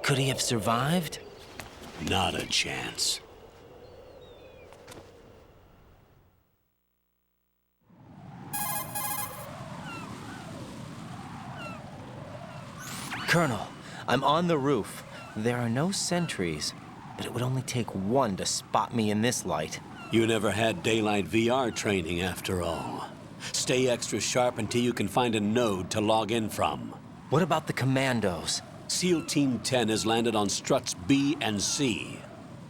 Could he have survived? Not a chance. Colonel, I'm on the roof. There are no sentries, but it would only take one to spot me in this light. You never had daylight VR training after all. Stay extra sharp until you can find a node to log in from. What about the commandos? SEAL Team 10 has landed on struts B and C.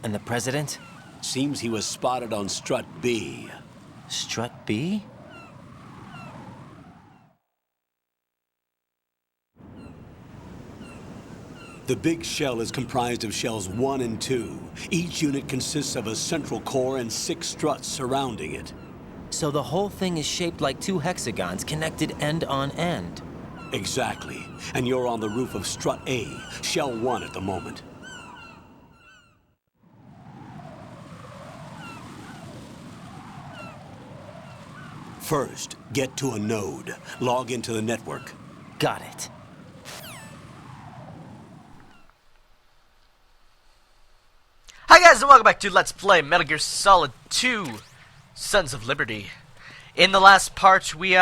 And the president? Seems he was spotted on strut B. Strut B? The big shell is comprised of shells 1 and 2. Each unit consists of a central core and 6 struts surrounding it. So the whole thing is shaped like 2 hexagons connected end on end. Exactly. And you're on the roof of strut A, shell 1 at the moment. First, get to a node. Log into the network. Got it. Hi guys, and welcome back to Let's Play Metal Gear Solid 2 Sons of Liberty. In the last part, we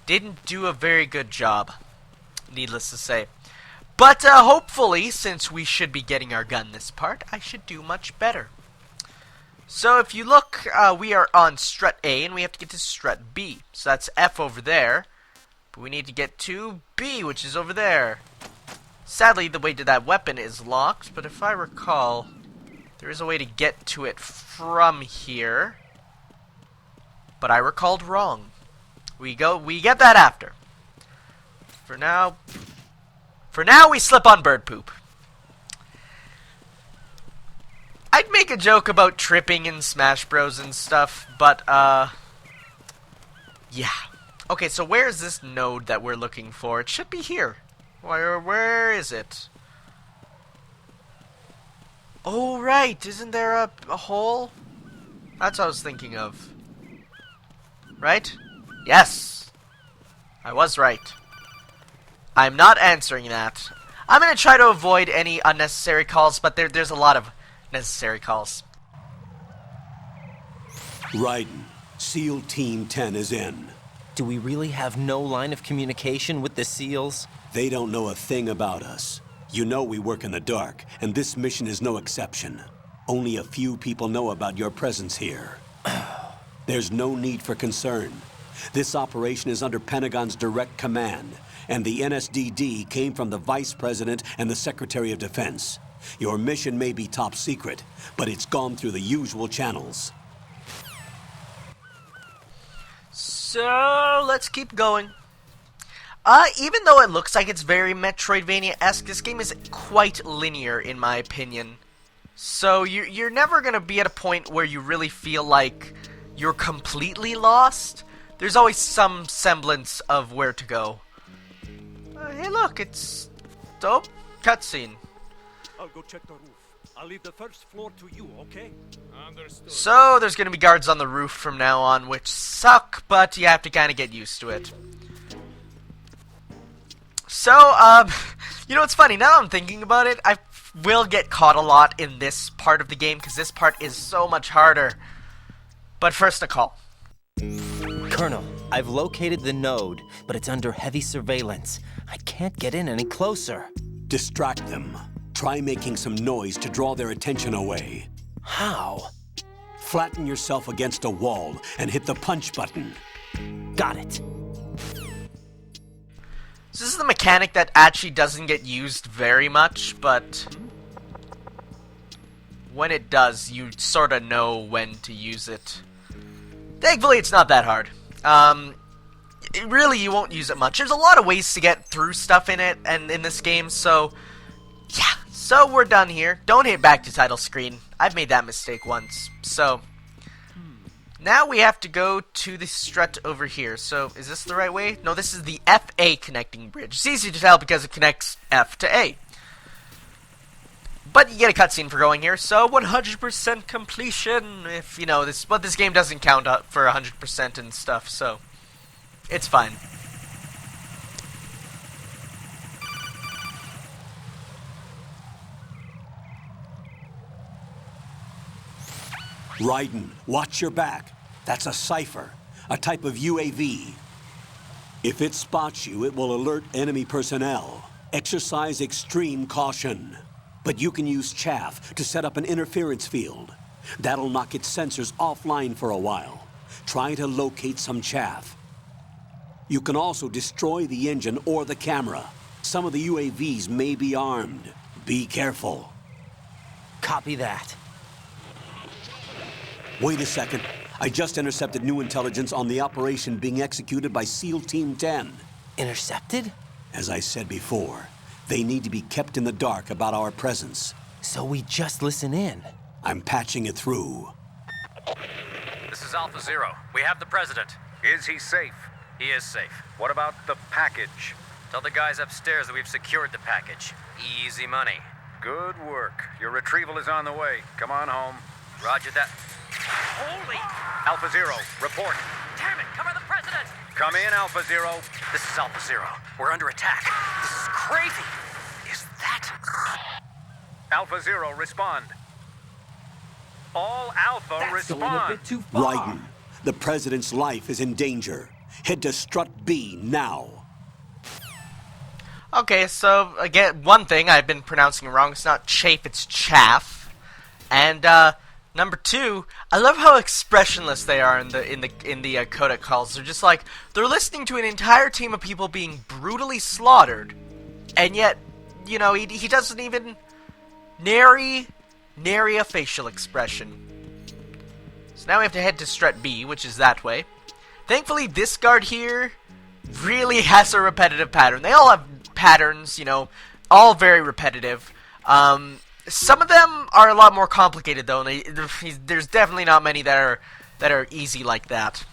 didn't do a very good job, needless to say. But hopefully, since we should be getting our gun this part, I should do much better. So if you look, we are on strut A, and we have to get to strut B. So that's F over there, but we need to get to B, which is over there. Sadly, the way to that weapon is locked, but if I recall, there is a way to get to it from here. But I recalled wrong. We get that after. For now we slip on bird poop. I'd make a joke about tripping in Smash Bros and stuff, but yeah. Okay, so where is this node that we're looking for? It should be here. Where is it? Oh, right. Isn't there a hole? That's what I was thinking of. Right? Yes. I was right. I'm not answering that. I'm going to try to avoid any unnecessary calls, but there's a lot of necessary calls. Raiden, SEAL Team 10 is in. Do we really have no line of communication with the SEALs? They don't know a thing about us. You know we work in the dark, and this mission is no exception. Only a few people know about your presence here. There's no need for concern. This operation is under Pentagon's direct command, and the NSDD came from the Vice President and the Secretary of Defense. Your mission may be top secret, but it's gone through the usual channels. So, let's keep going. Even though it looks like it's very Metroidvania-esque, this game is quite linear, in my opinion. So, you're never going to be at a point where you really feel like you're completely lost. There's always some semblance of where to go. Hey look, it's... dope. Cutscene. I'll go check the roof. I'll leave the first floor to you, okay? Understood. So, there's going to be guards on the roof from now on, which suck, but you have to kind of get used to it. So, you know what's funny? Now I'm thinking about it, I will get caught a lot in this part of the game, because this part is so much harder. But first, a call. Colonel, I've located the node, but it's under heavy surveillance. I can't get in any closer. Distract them. Try making some noise to draw their attention away. How? Flatten yourself against a wall and hit the punch button. Got it. So this is the mechanic that actually doesn't get used very much, but when it does, you sort of know when to use it. Thankfully, it's not that hard. Really, you won't use it much. There's a lot of ways to get through stuff in it, and in this game, so yeah. So we're done here. Don't hit back to title screen. I've made that mistake once. So now we have to go to the strut over here. So is this the right way? No, this is the FA connecting bridge. It's easy to tell because it connects F to A. But you get a cutscene for going here, so 100% completion. If you know this, but this game doesn't count up for 100% and stuff, so it's fine. Raiden, watch your back. That's a cipher, a type of UAV. If it spots you, it will alert enemy personnel. Exercise extreme caution. But you can use chaff to set up an interference field. That'll knock its sensors offline for a while. Try to locate some chaff. You can also destroy the engine or the camera. Some of the UAVs may be armed. Be careful. Copy that. Wait a second. I just intercepted new intelligence on the operation being executed by SEAL Team 10. Intercepted? As I said before, they need to be kept in the dark about our presence. So we just listen in. I'm patching it through. This is Alpha Zero. We have the president. Is he safe? He is safe. What about the package? Tell the guys upstairs that we've secured the package. Easy money. Good work. Your retrieval is on the way. Come on home. Roger that. Holy! Alpha Zero, report. Damn it, cover the president! Come in, Alpha Zero. This is Alpha Zero. We're under attack. This is crazy. Is that... Alpha Zero, respond. All Alpha, That's respond. going a bit too far. Raiden, the president's life is in danger. Head to Strut B now. Okay, so again, one thing I've been pronouncing wrong. It's not chafe, it's chaff. And number two, I love how expressionless they are in the codec calls. They're just like they're listening to an entire team of people being brutally slaughtered, and yet, you know, he doesn't even nary a facial expression. So now we have to head to Strut B, which is that way. Thankfully, this guard here really has a repetitive pattern. They all have patterns, you know, all very repetitive. Some of them are a lot more complicated, though. And there's definitely not many that are easy like that.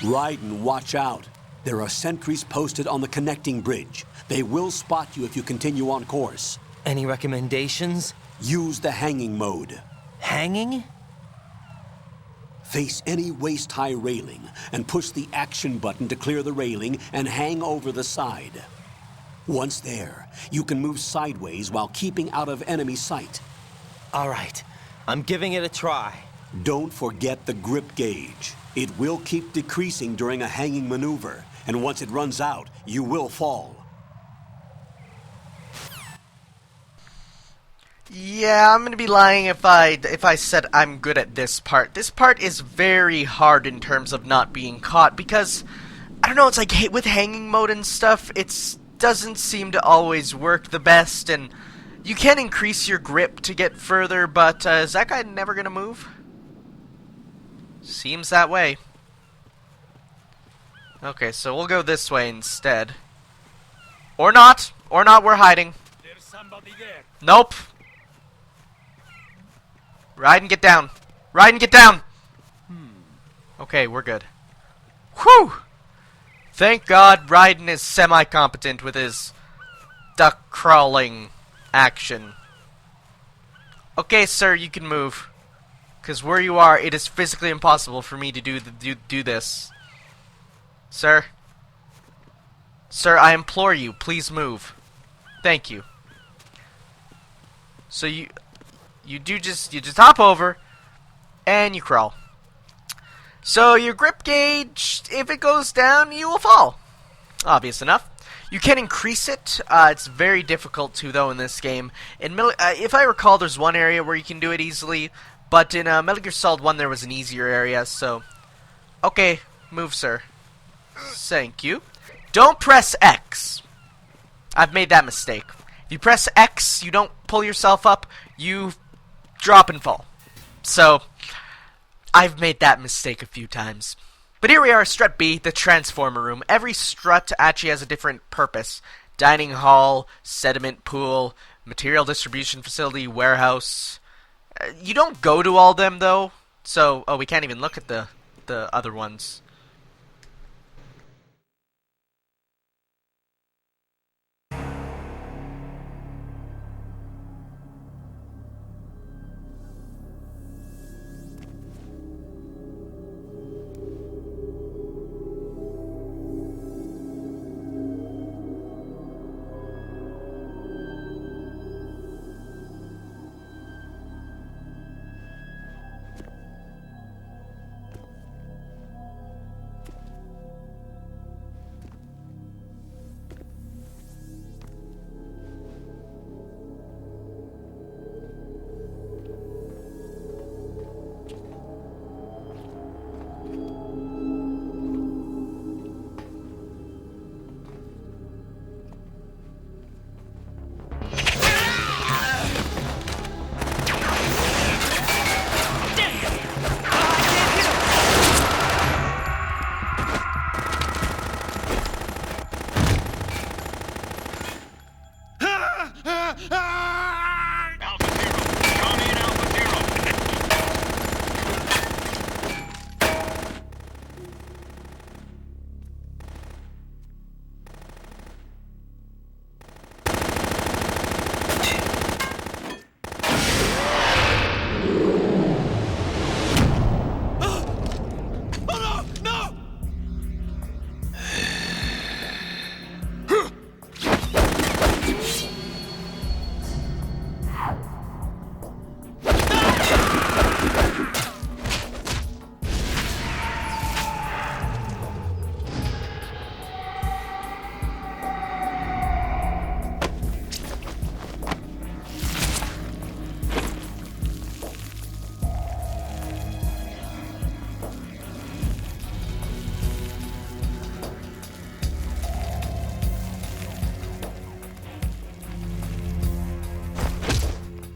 Raiden, watch out. There are sentries posted on the connecting bridge. They will spot you if you continue on course. Any recommendations? Use the hanging mode. Hanging? Face any waist-high railing and push the action button to clear the railing and hang over the side. Once there, you can move sideways while keeping out of enemy sight. All right. I'm giving it a try. Don't forget the grip gauge. It will keep decreasing during a hanging maneuver, and once it runs out, you will fall. Yeah, I'm gonna be lying if I said I'm good at this part. This part is very hard in terms of not being caught because I don't know. It's like with hanging mode and stuff, it doesn't seem to always work the best, and you can increase your grip to get further. But is that guy never gonna move? Seems that way. Okay, so we'll go this way instead. Or not. Or not, we're hiding. There's somebody there. Nope. Raiden, get down. Raiden, get down! Okay, we're good. Whew! Thank God Raiden is semi-competent with his duck-crawling action. Okay, sir, you can move. Because where you are, it is physically impossible for me to do this. Sir? Sir, I implore you, please move. Thank you. So you just hop over, and you crawl. So your grip gauge, if it goes down, you will fall. Obvious enough. You can increase it. It's very difficult to, though, in this game. If I recall, there's one area where you can do it easily, but in Metal Gear Solid 1 there was an easier area, so... Okay, move, sir. Thank you. Don't press X. I've made that mistake. If you press X, you don't pull yourself up, you drop and fall. So, I've made that mistake a few times. But here we are, Strut B, the Transformer Room. Every strut actually has a different purpose. Dining hall, sediment pool, material distribution facility, warehouse. You don't go to all them, though. So, we can't even look at the other ones. Alpha Zero. Come in, Alpha Zero.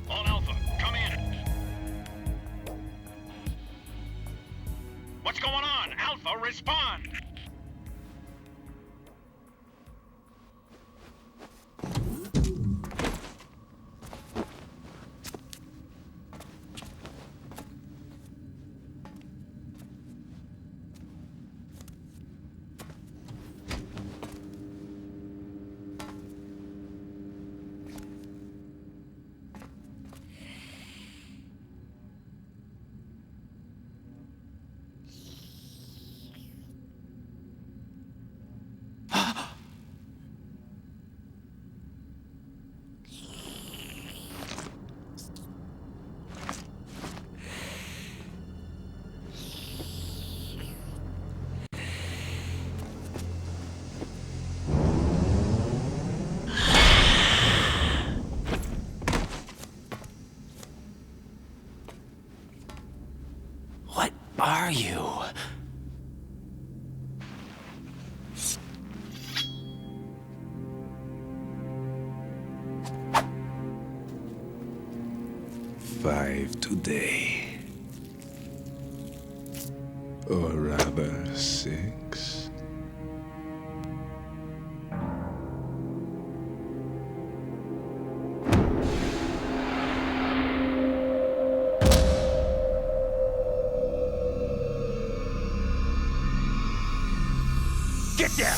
All Alpha, come in. What's going on? Alpha, respond! What are you? Five today. Or rather, 6. Get down!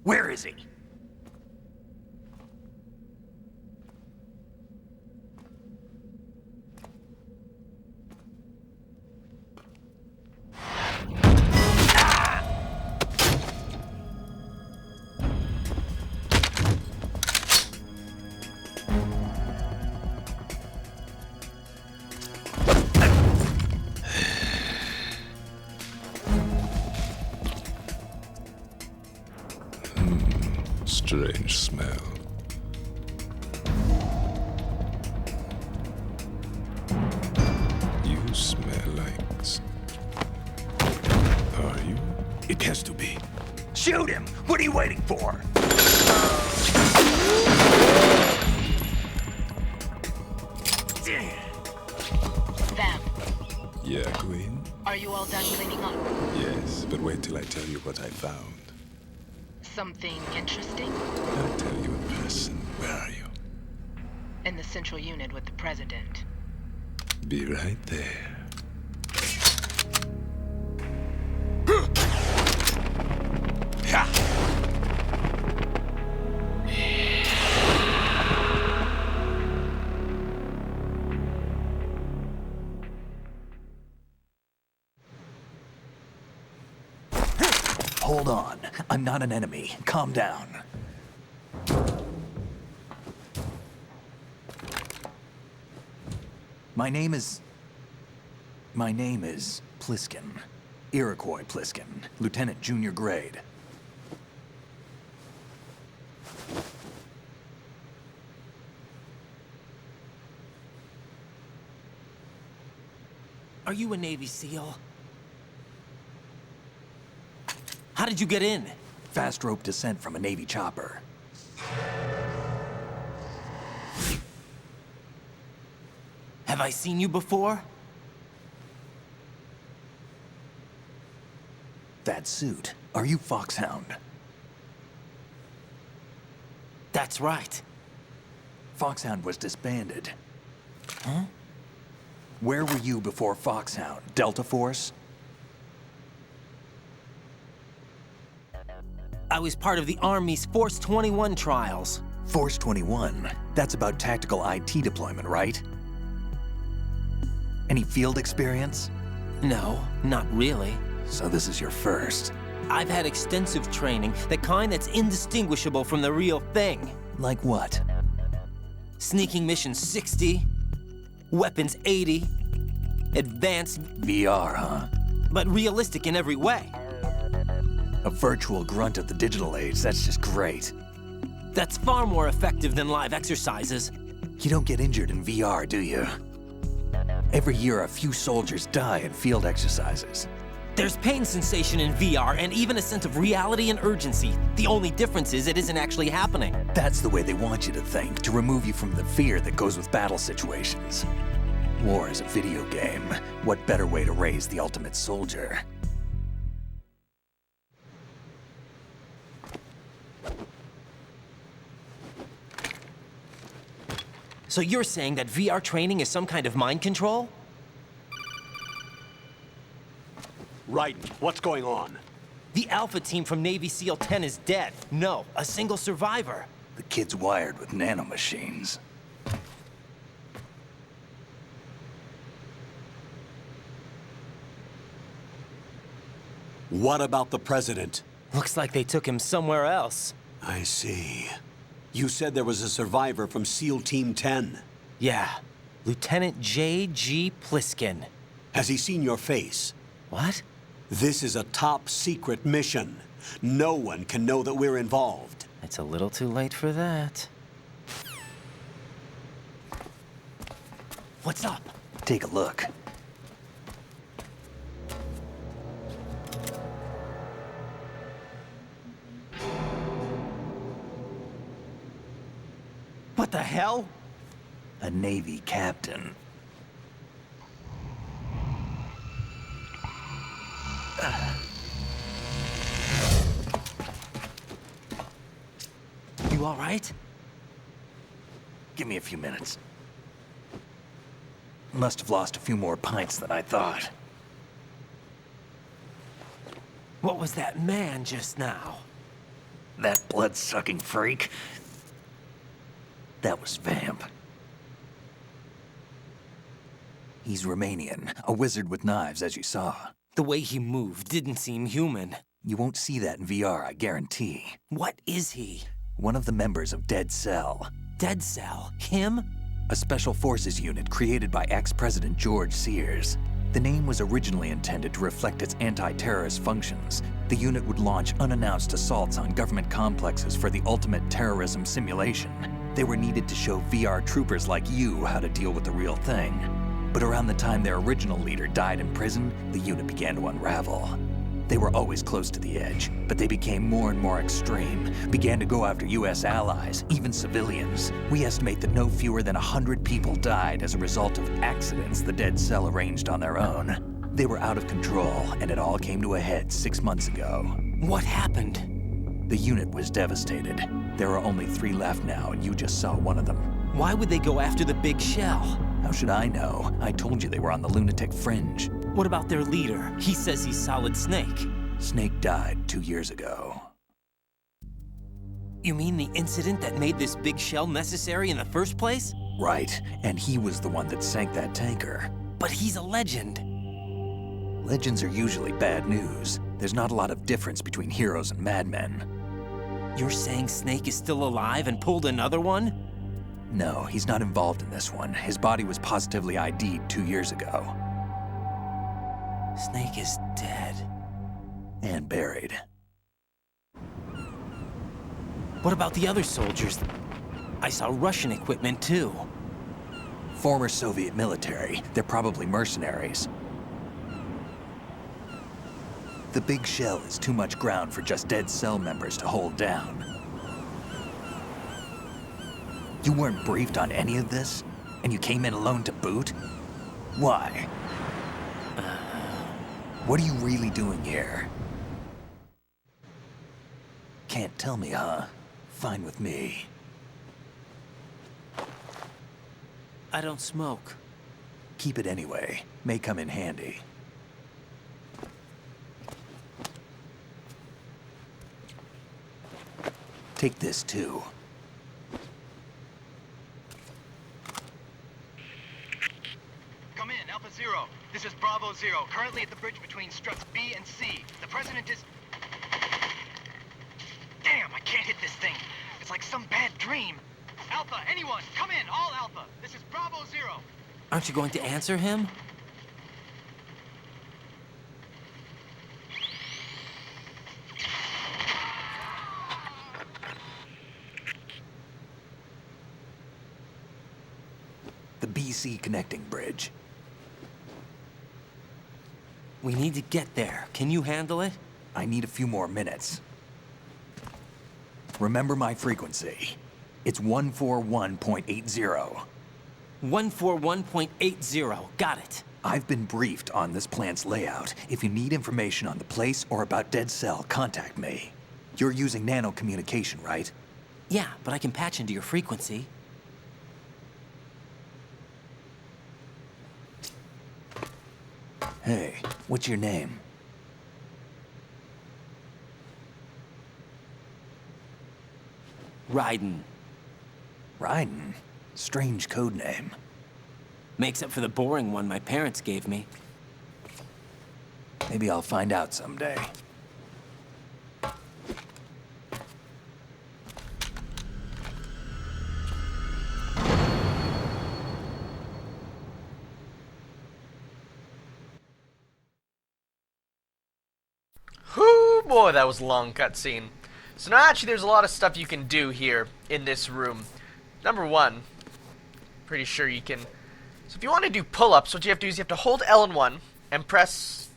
Where is he? Strange smell. You smell like... Are you? It has to be. Shoot him! What are you waiting for? Vam, Yeah, Queen? are you all done cleaning up? Yes, but wait till I tell you what I found. Something interesting? I'll tell you in person. Where are you? In the central unit with the president. Be right there. Hold on. I'm not an enemy. Calm down. My name is Pliskin. Iroquois Pliskin. Lieutenant Junior Grade. Are you a Navy SEAL? How did you get in? Fast rope descent from a Navy chopper. Have I seen you before? That suit. Are you Foxhound? That's right. Foxhound was disbanded. Huh? Where were you before Foxhound? Delta Force? I was part of the Army's Force 21 trials. Force 21? That's about tactical IT deployment, right? Any field experience? No, not really. So this is your first. I've had extensive training, the kind that's indistinguishable from the real thing. Like what? Sneaking mission 60, weapons 80, advanced, VR, huh? but realistic in every way. A virtual grunt of the digital age, that's just great. That's far more effective than live exercises. You don't get injured in VR, do you? Every year, a few soldiers die in field exercises. There's pain sensation in VR and even a sense of reality and urgency. The only difference is it isn't actually happening. That's the way they want you to think, to remove you from the fear that goes with battle situations. War is a video game. What better way to raise the ultimate soldier? So you're saying that VR training is some kind of mind control? Right. What's going on? The Alpha team from Navy SEAL 10 is dead. No, a single survivor. The kid's wired with nanomachines. What about the president? Looks like they took him somewhere else. I see. You said there was a survivor from SEAL Team 10. Yeah, Lieutenant J.G. Pliskin. Has he seen your face? What? This is a top secret mission. No one can know that we're involved. It's a little too late for that. What's up? Take a look. What the hell? A Navy captain. You all right? Give me a few minutes. Must have lost a few more pints than I thought. What was that man just now? That blood-sucking freak? That was Vamp. He's Romanian, a wizard with knives, as you saw. The way he moved didn't seem human. You won't see that in VR, I guarantee. What is he? One of the members of Dead Cell. Dead Cell? Him? A special forces unit created by ex-President George Sears. The name was originally intended to reflect its anti-terrorist functions. The unit would launch unannounced assaults on government complexes for the ultimate terrorism simulation. They were needed to show VR troopers like you how to deal with the real thing. But around the time their original leader died in prison, the unit began to unravel. They were always close to the edge, but they became more and more extreme, began to go after US allies, even civilians. We estimate that no fewer than 100 people died as a result of accidents the Dead Cell arranged on their own. They were out of control, and it all came to a head 6 months ago. What happened? The unit was devastated. There are only 3 left now, and you just saw one of them. Why would they go after the big shell? How should I know? I told you they were on the lunatic fringe. What about their leader? He says he's Solid Snake. Snake died 2 years ago. You mean the incident that made this big shell necessary in the first place? Right, and he was the one that sank that tanker. But he's a legend. Legends are usually bad news. There's not a lot of difference between heroes and madmen. You're saying Snake is still alive and pulled another one? No, he's not involved in this one. His body was positively ID'd 2 years ago. Snake is dead. And buried. What about the other soldiers? I saw Russian equipment too. Former Soviet military. They're probably mercenaries. The big shell is too much ground for just dead cell members to hold down. You weren't briefed on any of this? And you came in alone to boot? Why? What are you really doing here? Can't tell me, huh? Fine with me. I don't smoke. Keep it anyway. May come in handy. Take this too. Come in, Alpha Zero. This is Bravo Zero, currently at the bridge between struts B and C. The President is... Damn, I can't hit this thing. It's like some bad dream. Alpha, anyone, come in, all Alpha. This is Bravo Zero. Aren't you going to answer him? The BC connecting bridge. We need to get there. Can you handle it? I need a few more minutes. Remember my frequency. It's 141.80. 141.80. Got it. I've been briefed on this plant's layout. If you need information on the place or about Dead Cell, contact me. You're using nano communication, right? Yeah, but I can patch into your frequency. Hey, what's your name? Raiden. Raiden? Strange code name. Makes up for the boring one my parents gave me. Maybe I'll find out someday. Whoo, boy, that was a long cutscene. So now actually there's a lot of stuff you can do here in this room. Number one, pretty sure you can... So if you want to do pull-ups, what you have to do is you have to hold L and 1 and press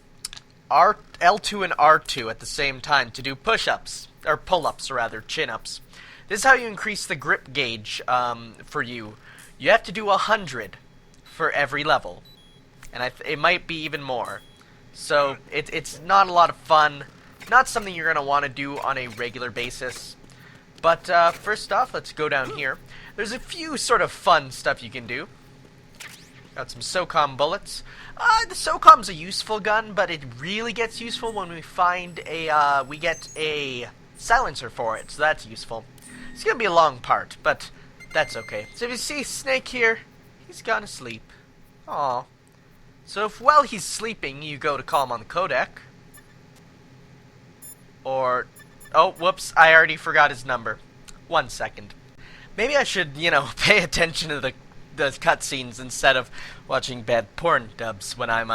L2 and R2 at the same time to do push-ups, or pull-ups rather, chin-ups. This is how you increase the grip gauge for you. You have to do 100 for every level, and it might be even more. So it's not a lot of fun, not something you're going to want to do on a regular basis. But first off, let's go down here. There's a few sort of fun stuff you can do. Got some SOCOM bullets. The SOCOM's a useful gun, but it really gets useful when we find we get a silencer for it, so that's useful. It's gonna be a long part, but that's okay. So if you see Snake here, he's gone to sleep. Aw. So if while he's sleeping, you go to call him on the codec, or... Oh, whoops, I already forgot his number. 1 second. Maybe I should, pay attention to the cutscenes instead of watching bad porn dubs when I'm,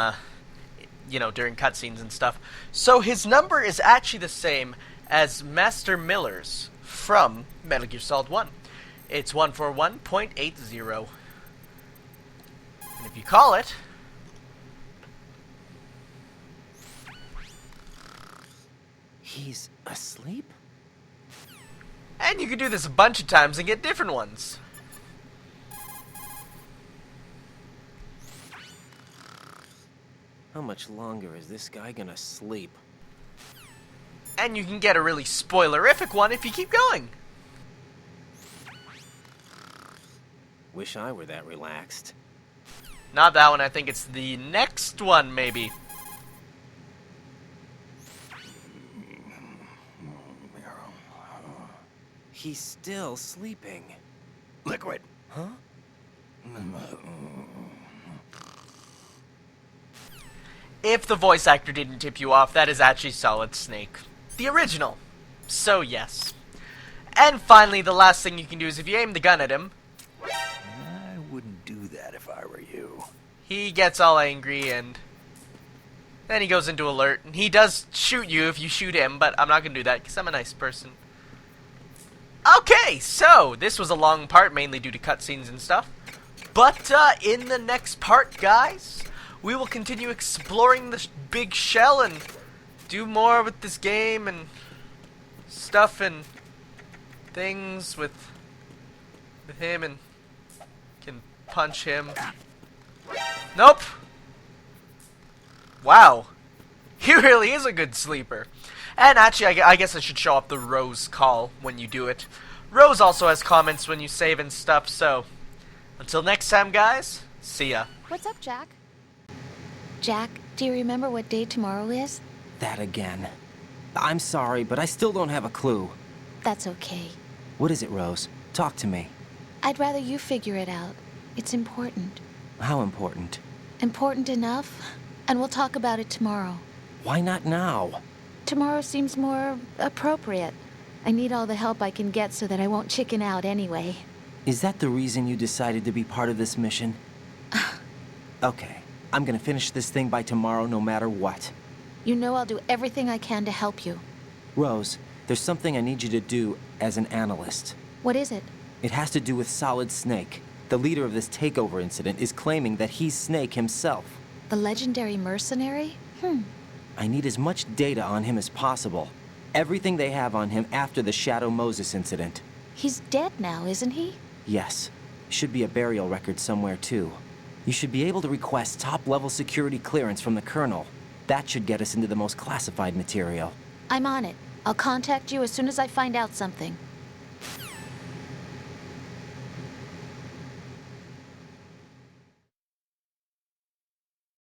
during cutscenes and stuff. So his number is actually the same as Master Miller's from Metal Gear Solid 1. It's 141.80. And if you call it... He's asleep? And you can do this a bunch of times and get different ones. How much longer is this guy gonna sleep? And you can get a really spoilerific one if you keep going. Wish I were that relaxed. Not that one, I think it's the next one, maybe. He's still sleeping. Liquid. Huh? If the voice actor didn't tip you off, that is actually Solid Snake. The original. So yes. And finally, the last thing you can do is if you aim the gun at him... I wouldn't do that if I were you. He gets all angry and... then he goes into alert. And he does shoot you if you shoot him, but I'm not going to do that because I'm a nice person. Okay, so this was a long part, mainly due to cutscenes and stuff. But in the next part, guys, we will continue exploring this big shell and do more with this game and stuff and things with him and can punch him. Nope. Wow. He really is a good sleeper. And actually, I guess I should show up the Rose call when you do it. Rose also has comments when you save and stuff, so until next time, guys, see ya. What's up, Jack? Jack, do you remember what day tomorrow is? That again. I'm sorry, but I still don't have a clue. That's okay. What is it, Rose? Talk to me. I'd rather you figure it out. It's important. How important? Important enough, and we'll talk about it tomorrow. Why not now? Tomorrow seems more appropriate. I need all the help I can get so that I won't chicken out anyway. Is that the reason you decided to be part of this mission? Okay, I'm gonna finish this thing by tomorrow no matter what. You know I'll do everything I can to help you. Rose, there's something I need you to do as an analyst. What is it? It has to do with Solid Snake. The leader of this takeover incident is claiming that he's Snake himself. The legendary mercenary? I need as much data on him as possible. Everything they have on him after the Shadow Moses incident. He's dead now, isn't he? Yes. Should be a burial record somewhere, too. You should be able to request top-level security clearance from the Colonel. That should get us into the most classified material. I'm on it. I'll contact you as soon as I find out something.